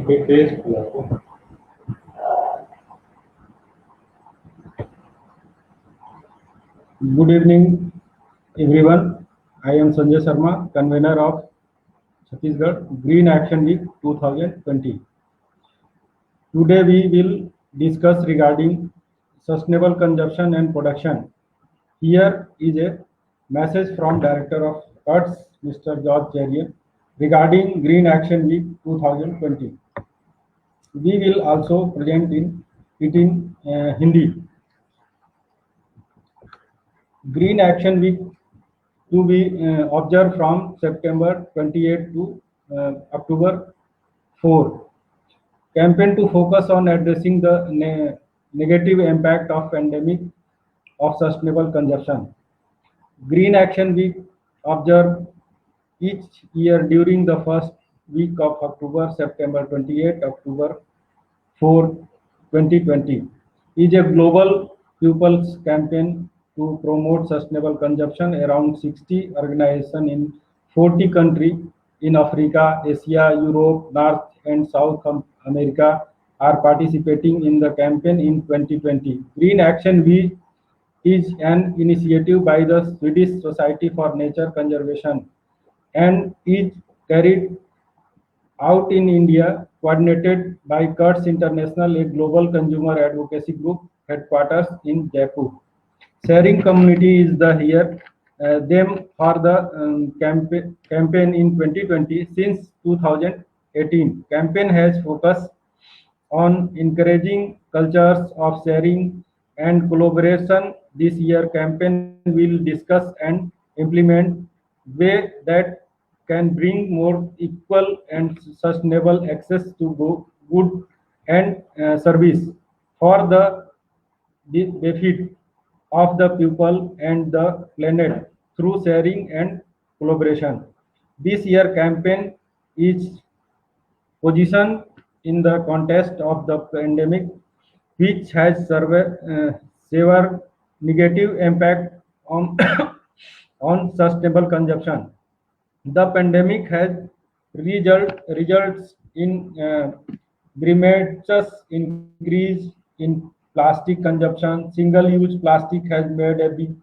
Good evening, everyone. I am Sanjay Sharma, convener of Chhattisgarh Green Action Week 2020. Today we will discuss regarding sustainable consumption and production. Here is a message from Director of Arts, Mr. George Cherian, regarding Green Action Week 2020. We will also present it in Hindi. Green Action Week to be observed from September 28 to October 4. Campaign to focus on addressing the negative impact of pandemic of sustainable consumption. Green Action Week observed each year during the first week of October, September 28, October 4, 2020 is a global people's campaign to promote sustainable consumption. Around 60 organizations in 40 countries in Africa, Asia, Europe, North and South America are participating in the campaign in 2020. Green Action Week is an initiative by the Swedish Society for Nature Conservation and is carried out in India, coordinated by Kurtz International, a global consumer advocacy group headquarters in Jaipur. Sharing community is the here them for the campaign in 2020. Since 2018, campaign has focused on encouraging cultures of sharing and collaboration. This year campaign will discuss and implement way that can bring more equal and sustainable access to good and service for the benefit of the people and the planet through sharing and collaboration. This year campaign is positioned in the context of the pandemic, which has severe negative impact on on sustainable consumption. The pandemic has results in tremendous increase in plastic consumption. Single-use plastic has made a big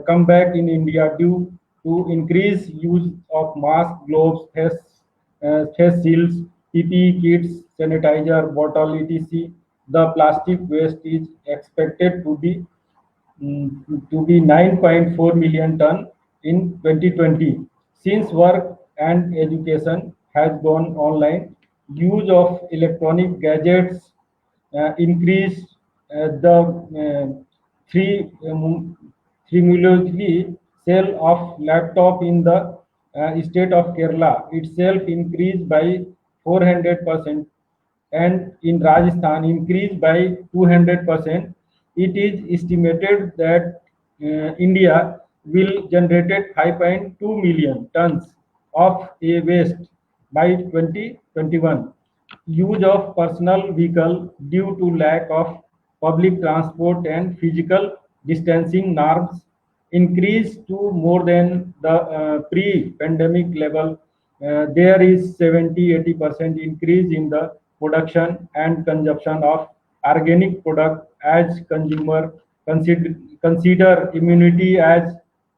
comeback in India due to increased use of mask, gloves, face shields, PPE kits, sanitizer, bottle, etc. The plastic waste is expected to be 9.4 million ton in 2020. Since work and education has gone online, use of electronic gadgets increased. The three cumulatively sale of laptop in the state of Kerala itself increased by 400% and in Rajasthan increased by 200%. It is estimated that India will generate 5.2 million tons of waste by 2021. Use of personal vehicle due to lack of public transport and physical distancing norms increased to more than the pre-pandemic level. There is 70-80% increase in the production and consumption of organic product as consumer consider immunity as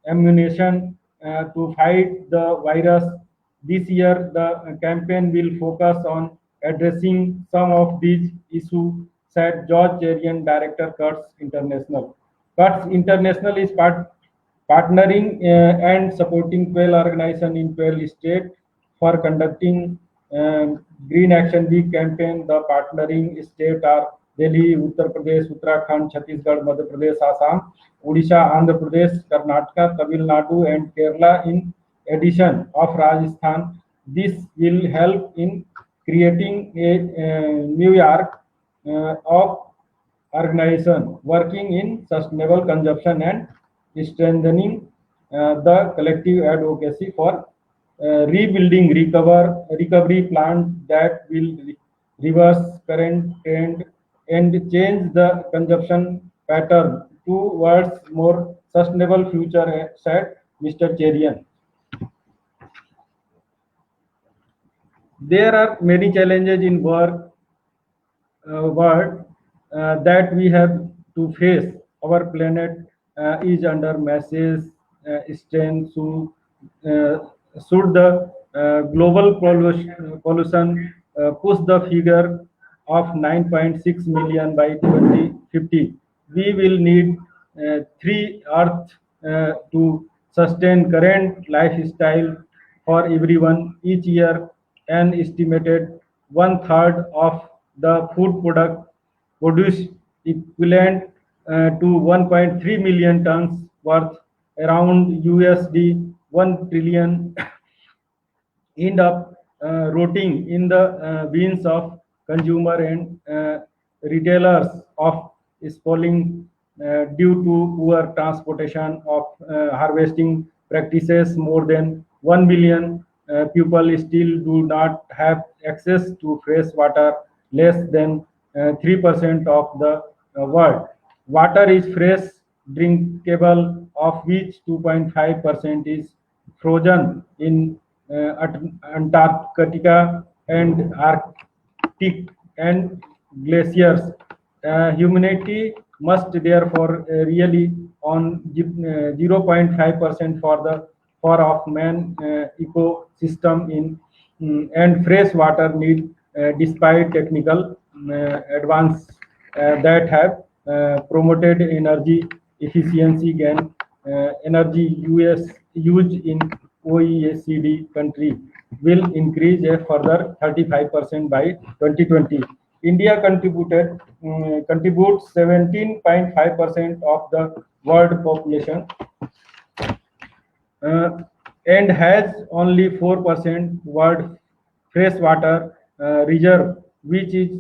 ammunition to fight the virus. This year, the campaign will focus on addressing some of these issues, said George Cherian, Director, Kurtz International. Kurtz International is partnering and supporting 12 organizations in 12 states for conducting Green Action Week campaign. The partnering states are Delhi, Uttar Pradesh, Uttarakhand, Chhattisgarh, Madhya Pradesh, Assam, Odisha, Andhra Pradesh, Karnataka, Tamil Nadu, and Kerala. In addition of Rajasthan, this will help in creating a New York of organization working in sustainable consumption and strengthening the collective advocacy for rebuilding recovery plan that will reverse current trend and change the consumption pattern towards more sustainable future, said Mr. Cherian. There are many challenges in world that we have to face. Our planet is under massive strain. So, should the global pollution push the figure of 9.6 million by 2050, we will need three Earth to sustain current lifestyle for everyone. Each year, an estimated one third of the food product produced equivalent to 1.3 million tons worth around USD 1 trillion end up rotting in the bins of consumer and retailers of spoiling due to poor transportation of harvesting practices. More than 1 billion people still do not have access to fresh water. Less than 3% of the world water is fresh drinkable, of which 2.5% is frozen in Antarctica and Arctic and glaciers. Humanity must therefore really on 0.5% for of man ecosystem in and fresh water need despite technical advance that have promoted energy efficiency gain energy use in OECD country will increase a further 35% by 2020. India contributes 17.5% of the world population and has only 4% world freshwater reserve, which is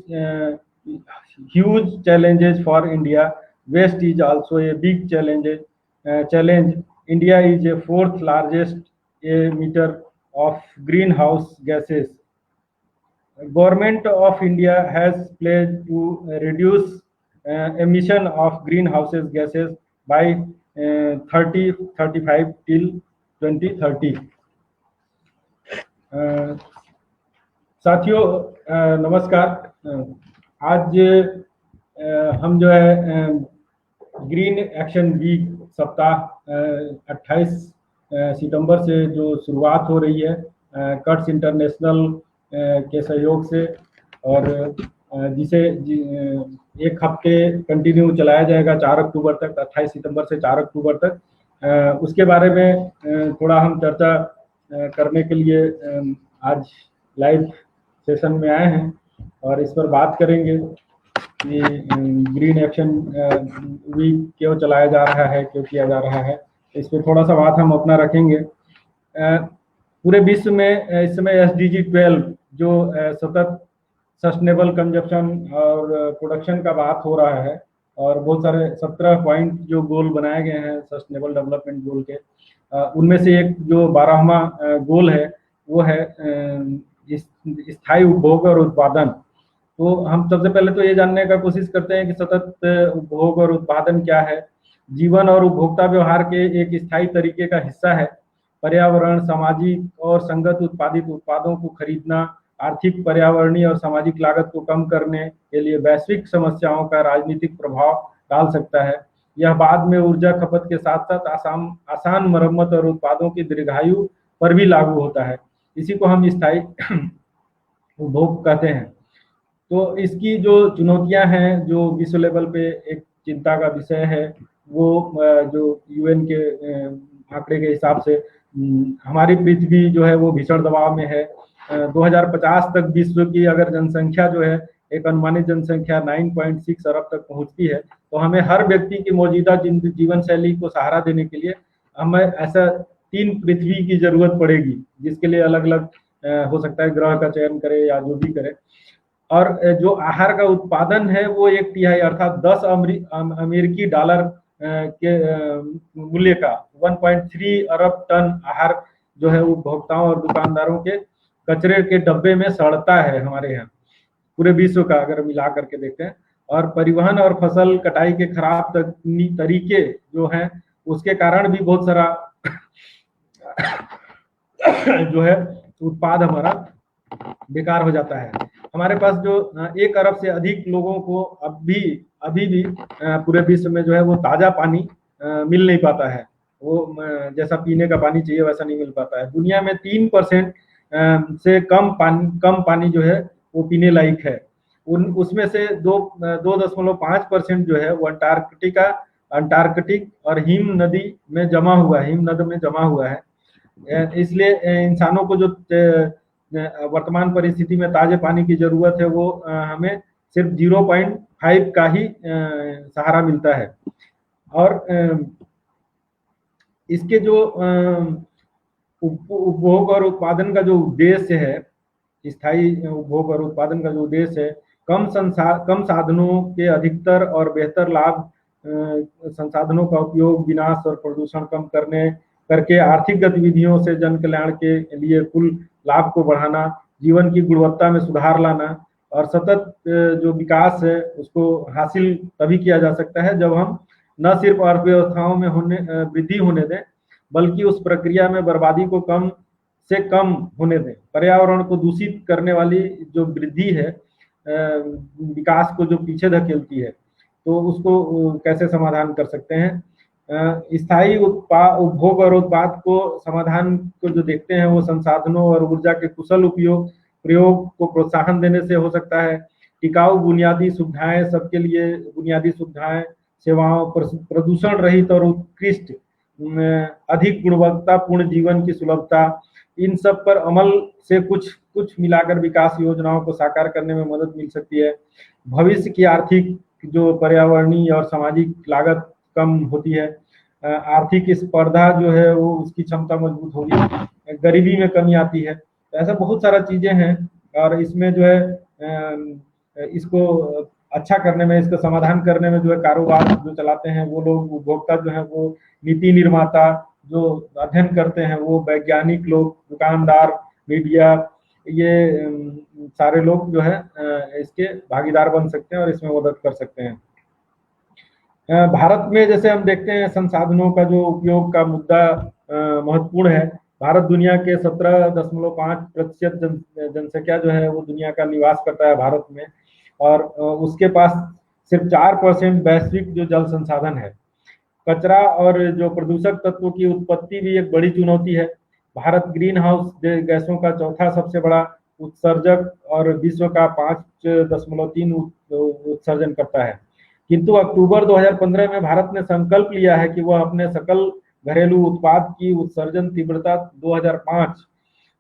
huge challenges for India. Waste is also a big challenge. India is a fourth largest emitter of greenhouse gases. Government of India has pledged to reduce emission of greenhouse gases by 35 till 2030. साथियों नमस्कार। आज हम जो है green action week सप्ताह 28 सितंबर से जो शुरुआत हो रही है कट्स इंटरनेशनल के सहयोग से और जिसे एक हफ्ते कंटिन्यू चलाया जाएगा 4 अक्टूबर तक, 28 सितंबर से 4 अक्टूबर तक। उसके बारे में थोड़ा हम चर्चा करने के लिए आज लाइव सेशन में आए हैं और इस पर बात करेंगे कि ग्रीन एक्शन वीक क्यों चलाया जा रहा है, क्यों किया जा रहा है। इस पर थोड़ा सा बात हम अपना रखेंगे। पूरे विश्व में इस समय SDG 12 जो सतत सस्टेनेबल कंजप्शन और प्रोडक्शन का बात हो रहा है और बहुत सारे 17 पॉइंट जो गोल बनाए गए हैं सस्टेनेबल डेवलपमेंट गोल के, उनमें से एक जो 12वां गोल है वो है स्थायी उपभोग और उत्पादन। तो हम सबसे पहले तो ये जानने का कोशिश करते हैं कि सतत उपभोग और उत्पादन क्या है। जीवन और उपभोक्ता व्यवहार के एक स्थायी तरीके का हिस्सा है। पर्यावरण, सामाजिक और संगत उत्पादित उत्पादों को खरीदना आर्थिक, पर्यावरणीय और सामाजिक लागत को कम करने के लिए वैश्विक समस्याओं का राजनीतिक प्रभाव डाल सकता है। यह बाद में ऊर्जा खपत के साथ साथ आसान मरम्मत और उत्पादों की दीर्घायु पर भी लागू होता है। इसी को हम स्थायी उपभोग कहते हैं। तो इसकी जो चुनौतियां हैं, जो विश्व लेवल पे एक चिंता का विषय है, वो जो UN के आंकड़े के हिसाब से हमारी पृथ्वी जो है वो भीषण दबाव में है। 2050 तक विश्व की अगर जनसंख्या जो है एक अनुमानित जनसंख्या 9.6 अरब तक पहुंचती है, तो हमें हर व्यक्ति की मौजूदा जीवन शैली को सहारा देने के लिए हमें ऐसा 3 पृथ्वी की जरूरत पड़ेगी, जिसके लिए अलग अलग हो सकता है ग्रह का चयन करे या जो भी करे। और जो आहार का उत्पादन है वो 1/3 अर्थात 10 अमेरिकी डॉलर के मूल्य का 1.3 अरब टन आहार जो है उपभोक्ताओं और दुकानदारों के कचरे के डब्बे में सड़ता है हमारे यहाँ, पूरे विश्व का अगर मिला करके देखते हैं। और परिवहन और फसल कटाई के खराब तरीके जो हैं उसके कारण भी बहुत सारा जो है उत्पाद हमारा बेकार हो जाता है। हमारे पास जो 1 अरब से अधिक लोगों को अभी भी पूरे विश्व में जो है वो ताज़ा पानी मिल नहीं पाता है। वो जैसा पीने का पानी चाहिए वैसा नहीं मिल पाता है। दुनिया में 3% से कम पानी जो है वो पीने लायक है। उसमें से 2.5% जो है वो अंटार्कटिक और हिम नद में जमा हुआ है। इसलिए इंसानों को जो वर्तमान परिस्थिति में ताजे पानी की जरूरत है वो हमें सिर्फ 0.5 का ही सहारा मिलता है। और इसके जो उपभोग और उत्पादन का जो उद्देश्य है, स्थायी उपभोग और उत्पादन का जो उद्देश्य है, कम साधनों के अधिकतर और बेहतर लाभ, संसाधनों का उपयोग, विनाश और प्रदूषण कम करके आर्थिक गतिविधियों से जन कल्याण के लिए कुल लाभ को बढ़ाना, जीवन की गुणवत्ता में सुधार लाना और सतत जो विकास है उसको हासिल तभी किया जा सकता है जब हम न सिर्फ अर्थव्यवस्थाओं में वृद्धि होने दें, बल्कि उस प्रक्रिया में बर्बादी को कम से कम होने दें। पर्यावरण को दूषित करने वाली जो वृद्धि है विकास को जो पीछे धकेलती है, तो उसको कैसे समाधान कर सकते हैं। स्थायी उपभोग और उत्पाद को समाधान को जो देखते हैं वो संसाधनों और ऊर्जा के कुशल प्रयोग को प्रोत्साहन देने से हो सकता है। टिकाऊ बुनियादी सुविधाएं, सबके लिए बुनियादी सुविधाएं, सेवाओं, प्रदूषण रहित और उत्कृष्ट अधिक गुणवत्तापूर्ण जीवन की सुलभता, इन सब पर अमल से कुछ मिलाकर विकास योजनाओं को साकार करने में मदद मिल सकती है। भविष्य की आर्थिक जो पर्यावरणीय और सामाजिक लागत कम होती है। आर्थिक स्पर्धा जो है वो उसकी क्षमता मजबूत होगी, गरीबी में कमी आती है। ऐसा बहुत सारा चीजें हैं और इसमें जो है इसको अच्छा करने में, इसका समाधान करने में जो है कारोबार जो चलाते हैं वो लोग, उपभोक्ता जो है वो, नीति निर्माता जो अध्ययन करते हैं वो, वैज्ञानिक लोग, दुकानदार, मीडिया, ये सारे लोग जो है इसके भागीदार बन सकते हैं और इसमें मदद कर सकते हैं। भारत में जैसे हम देखते हैं संसाधनों का जो उपयोग का मुद्दा महत्वपूर्ण है। भारत दुनिया के 17.5% जनसंख्या जो है वो दुनिया का निवास करता है भारत में, और उसके पास सिर्फ 4% वैश्विक जो जल संसाधन है। कचरा और जो प्रदूषक तत्वों की उत्पत्ति भी एक बड़ी चुनौती है। भारत ग्रीन हाउस गैसों का चौथा सबसे बड़ा उत्सर्जक और विश्व का 5.3 उत्सर्जन करता है। किंतु अक्टूबर 2015 में भारत ने संकल्प लिया है कि वह अपने सकल घरेलू उत्पाद की उत्सर्जन तीव्रता 2005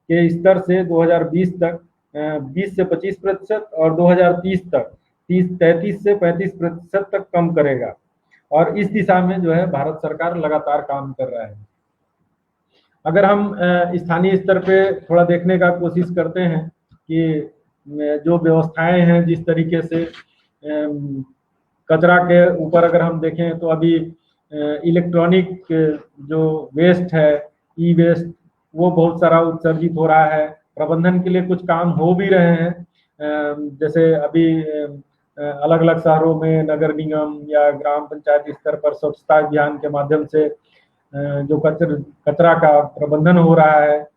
के स्तर से 2020 तक 20 से 25% और 2030 तक 33 से 35% तक कम करेगा। और इस दिशा में जो है भारत सरकार लगातार काम कर रहा है। अगर हम स्थानीय स्तर पे थोड़ा देखने का कोशिश करते हैं कि जो व्यवस्थाएं हैं, जिस तरीके से कचरा के ऊपर अगर हम देखें तो अभी इलेक्ट्रॉनिक जो वेस्ट है, ई वेस्ट, वो बहुत सारा उत्सर्जित हो रहा है। प्रबंधन के लिए कुछ काम हो भी रहे हैं, जैसे अभी अलग अलग शहरों में नगर निगम या ग्राम पंचायत स्तर पर स्वच्छता अभियान के माध्यम से जो कचरा का प्रबंधन हो रहा है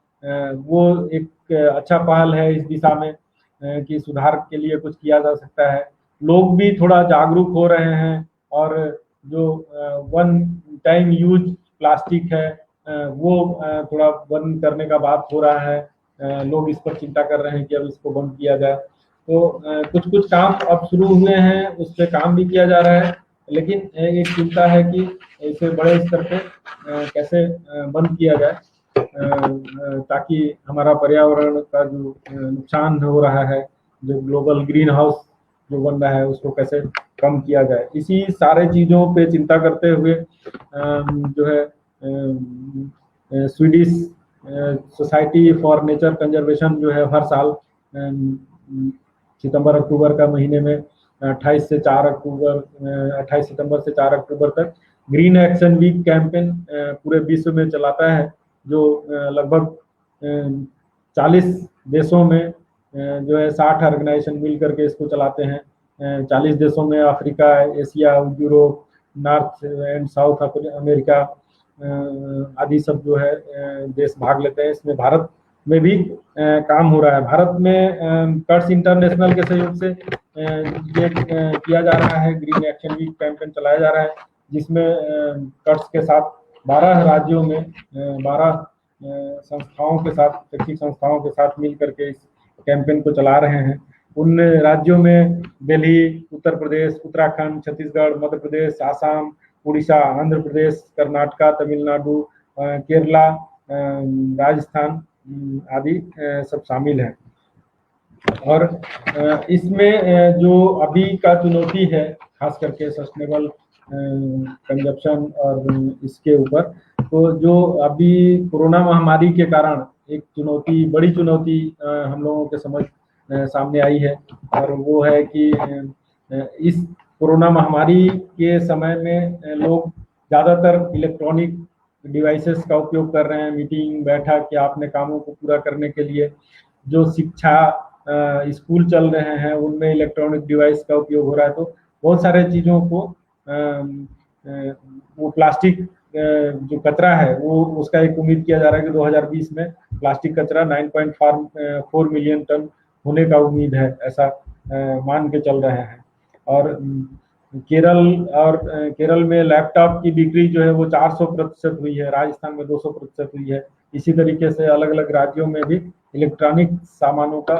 वो एक अच्छा पहल है इस दिशा में कि सुधार के लिए कुछ किया जा सकता है। लोग भी थोड़ा जागरूक हो रहे हैं और जो वन टाइम यूज प्लास्टिक है वो थोड़ा बंद करने का बात हो रहा है। लोग इस पर चिंता कर रहे हैं कि अब इसको बंद किया जाए। तो कुछ काम अब शुरू हुए हैं, उस पर काम भी किया जा रहा है, लेकिन एक चिंता है कि इसे बड़े स्तर पे कैसे बंद किया जाए ताकि हमारा पर्यावरण का जो नुकसान हो रहा है, जो ग्लोबल ग्रीन हाउस जो बन रहा है, उसको कैसे कम किया जाए। इसी सारे चीज़ों पे चिंता करते हुए जो है Swedish society for nature conservation जो है हर साल सितंबर अक्टूबर का महीने में 28 सितंबर से 4 अक्टूबर तक ग्रीन एक्शन वीक कैंपेन पूरे विश्व में चलाता है, जो लगभग 40 देशों में जो है 60 ऑर्गेनाइजेशन मिल करके इसको चलाते हैं। 40 देशों में Africa, Asia, Europe, north and south America आदि सब जो है देश भाग लेते हैं। इसमें भारत में भी काम हो रहा है। भारत में कर्स इंटरनेशनल के सहयोग से ये किया जा रहा है, ग्रीन एक्शन वीक कैंपेन चलाया जा रहा है, जिसमें कर्स के साथ 12 राज्यों में 12 संस्थाओं के साथ, शैक्षिक संस्थाओं के साथ मिल करके इस कैंपेन को चला रहे हैं। उन राज्यों में दिल्ली, उत्तर प्रदेश, उत्तराखंड, छत्तीसगढ़, मध्य प्रदेश, आसाम, उड़ीसा, आंध्र प्रदेश, कर्नाटका, तमिलनाडु, केरला, राजस्थान आदि सब शामिल हैं। और इसमें जो अभी का चुनौती है, खास करके सस्टेनेबल कंजप्शन और इसके ऊपर, तो जो अभी कोरोना महामारी के कारण एक चुनौती, बड़ी चुनौती हम लोगों के समझ सामने आई है, और वो है कि इस कोरोना महामारी के समय में लोग ज़्यादातर इलेक्ट्रॉनिक डिवाइसेस का उपयोग कर रहे हैं, मीटिंग, बैठक या अपने कामों को पूरा करने के लिए। जो शिक्षा स्कूल चल रहे हैं उनमें इलेक्ट्रॉनिक डिवाइस का उपयोग हो रहा है। तो बहुत सारे चीज़ों को वो प्लास्टिक जो कचरा है वो, उसका एक उम्मीद किया जा रहा है कि 2020 में प्लास्टिक कचरा 9.4 मिलियन टन होने का उम्मीद है, ऐसा मान के चल रहे हैं। और केरल में लैपटॉप की बिक्री जो है वो 400% हुई है, राजस्थान में 200% हुई है। इसी तरीके से अलग अलग राज्यों में भी इलेक्ट्रॉनिक सामानों का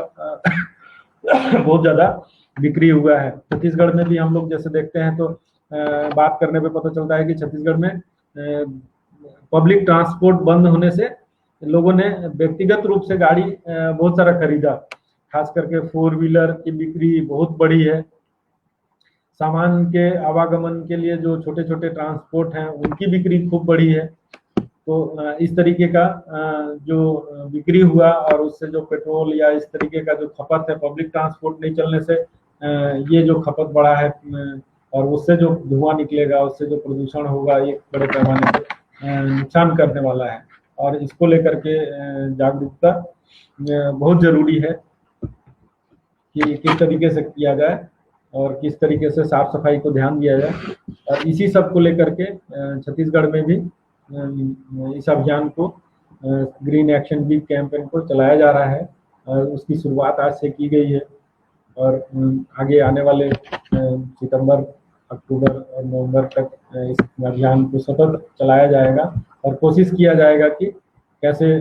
बहुत ज़्यादा बिक्री हुआ है। छत्तीसगढ़ में भी हम लोग जैसे देखते हैं तो बात करने पे पता चलता है कि छत्तीसगढ़ में पब्लिक ट्रांसपोर्ट बंद होने से लोगों ने व्यक्तिगत रूप से गाड़ी बहुत सारा खरीदा, खास करके 4 व्हीलर की बिक्री बहुत बढ़ी है। सामान के आवागमन के लिए जो छोटे छोटे ट्रांसपोर्ट हैं उनकी बिक्री खूब बढ़ी है। तो इस तरीके का जो बिक्री हुआ, और उससे जो पेट्रोल या इस तरीके का जो खपत है, पब्लिक ट्रांसपोर्ट नहीं चलने से ये जो खपत बढ़ा है, और उससे जो धुआं निकलेगा, उससे जो प्रदूषण होगा, ये बड़े पैमाने पे नुकसान करने वाला है। और इसको लेकर के जागरूकता बहुत जरूरी है कि किस तरीके से किया जाए और किस तरीके से साफ सफाई को ध्यान दिया जाए। और इसी सब को लेकर के छत्तीसगढ़ में भी इस अभियान को, ग्रीन एक्शन वीक कैंपेन को चलाया जा रहा है, और उसकी शुरुआत आज से की गई है। और आगे आने वाले सितंबर, अक्टूबर और नवंबर तक इस अभियान को सतत चलाया जाएगा, और कोशिश किया जाएगा कि कैसे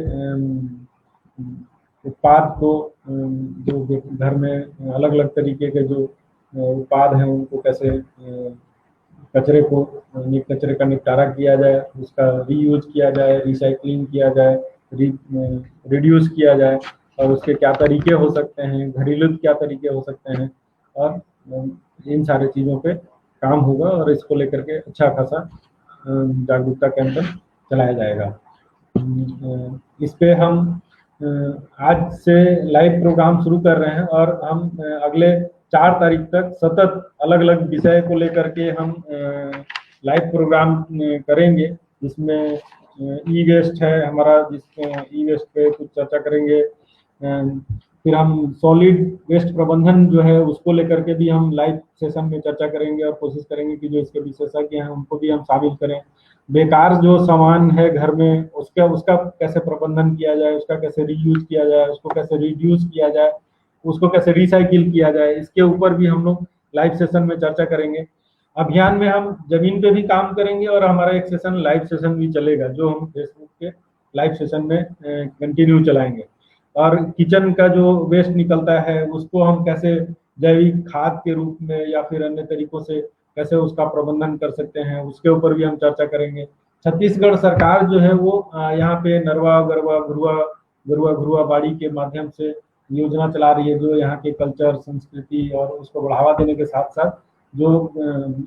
उत्पाद को, जो घर में अलग अलग तरीके के जो उत्पाद हैं उनको कैसे कचरे का निपटारा किया जाए, उसका रीयूज किया जाए, रिसाइकलिंग किया जाए, रिड्यूस किया जाए, और उसके क्या तरीके हो सकते हैं, घरेलू क्या तरीके हो सकते हैं, और इन सारे चीज़ों पे काम होगा, और इसको लेकर के अच्छा खासा जागरूकता कैंपेन चलाया जाएगा। इस पे हम आज से लाइव प्रोग्राम शुरू कर रहे हैं, और हम अगले 4 तारीख तक सतत अलग अलग विषय को लेकर के हम लाइव प्रोग्राम करेंगे, जिसमें ई वेस्ट है हमारा, जिसमें ई वेस्ट पे कुछ चर्चा करेंगे। फिर हम सॉलिड वेस्ट प्रबंधन जो है उसको लेकर के भी हम लाइव सेशन में चर्चा करेंगे, और कोशिश करेंगे कि जो इसके विशेषज्ञ हैं उनको भी हम शामिल करें। बेकार जो सामान है घर में, उसका कैसे प्रबंधन किया जाए, उसका कैसे रीयूज किया जाए, उसको कैसे रिड्यूस किया जाए, उसको कैसे रिसाइकिल किया जाए, इसके ऊपर भी हम लोग लाइव सेशन में चर्चा करेंगे। अभियान में हम जमीन पे भी काम करेंगे, और हमारा एक सेशन लाइव सेशन भी चलेगा, जो हम फेसबुक के लाइव सेशन में कंटिन्यू चलाएंगे। और किचन का जो वेस्ट निकलता है उसको हम कैसे जैविक खाद के रूप में या फिर अन्य तरीकों से कैसे उसका प्रबंधन कर सकते हैं, उसके ऊपर भी हम चर्चा करेंगे। छत्तीसगढ़ सरकार जो है वो यहाँ पे नरवा गरुआ घुरुआ बाड़ी के माध्यम से योजना चला रही है, जो यहाँ के कल्चर, संस्कृति और उसको बढ़ावा देने के साथ साथ जो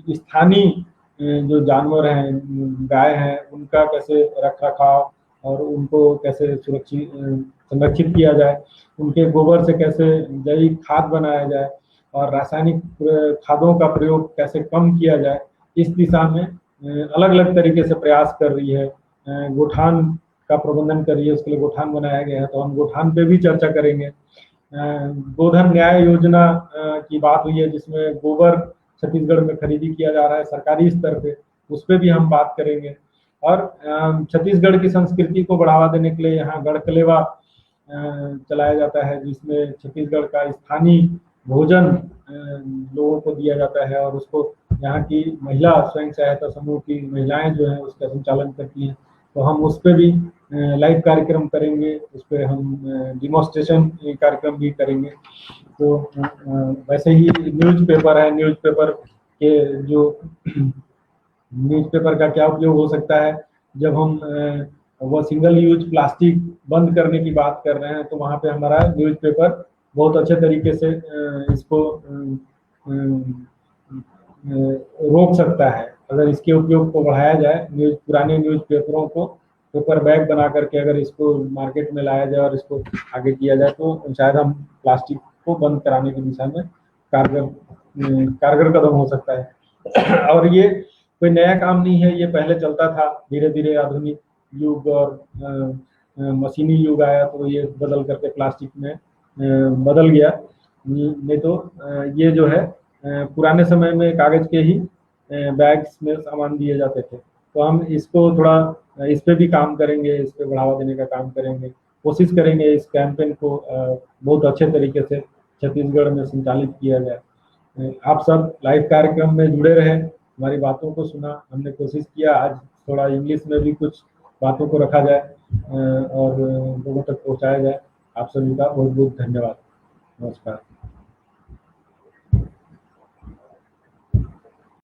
स्थानीय जो जानवर हैं, गाय हैं, उनका कैसे रख रखाव और उनको कैसे संरक्षित किया जाए, उनके गोबर से कैसे जैविक खाद बनाया जाए, और रासायनिक खादों का प्रयोग कैसे कम किया जाए, इस दिशा में अलग अलग तरीके से प्रयास कर रही है। गोठान का प्रबंधन कर रही है, उसके लिए गोठान बनाया गया है, तो हम गोठान पे भी चर्चा करेंगे। गोधन न्याय योजना की बात हुई है, जिसमें गोबर छत्तीसगढ़ में खरीदी किया जा रहा है सरकारी स्तर पे, उस पर भी हम बात करेंगे। और छत्तीसगढ़ की संस्कृति को बढ़ावा देने के लिए यहाँ गढ़कलेवा चलाया जाता है, जिसमें छत्तीसगढ़ का स्थानीय भोजन लोगों को दिया जाता है, और उसको यहाँ की महिला स्वयं सहायता समूह की महिलाएं जो हैं उसका संचालन करती हैं। तो हम उस पर भी लाइव कार्यक्रम करेंगे, उस पर हम डिमॉन्स्ट्रेशन कार्यक्रम भी करेंगे। तो वैसे ही न्यूज़पेपर है, न्यूज़पेपर के जो न्यूज़पेपर का क्या उपयोग हो सकता है, जब हम वो सिंगल यूज प्लास्टिक बंद करने की बात कर रहे हैं, तो वहाँ पे हमारा न्यूज़पेपर बहुत अच्छे तरीके से इसको रोक सकता है। अगर इसके उपयोग को बढ़ाया जाए, पुराने न्यूज़पेपरों को पेपर बैग बना करके अगर इसको मार्केट में लाया जाए और इसको आगे किया जाए, तो शायद हम प्लास्टिक को बंद कराने की दिशा में कारगर कदम हो सकता है। और ये कोई नया काम नहीं है, ये पहले चलता था। धीरे धीरे आधुनिक युग और मशीनी युग आया, तो ये बदल करके प्लास्टिक में बदल गया। नहीं तो ये जो है पुराने समय में कागज के ही बैग्स में सामान दिए जाते थे। तो हम इसको थोड़ा इस पे भी काम करेंगे, इस पे बढ़ावा देने का काम करेंगे, कोशिश करेंगे इस कैंपेन को बहुत अच्छे तरीके से छत्तीसगढ़ में संचालित किया जाए। आप सब लाइव कार्यक्रम में जुड़े रहे, हमारी बातों को सुना, हमने कोशिश किया आज थोड़ा इंग्लिश में भी कुछ बातों को रखा जाए और लोगों तक पहुंचाया जाए। आप सभी का बहुत बहुत धन्यवाद। नमस्कार।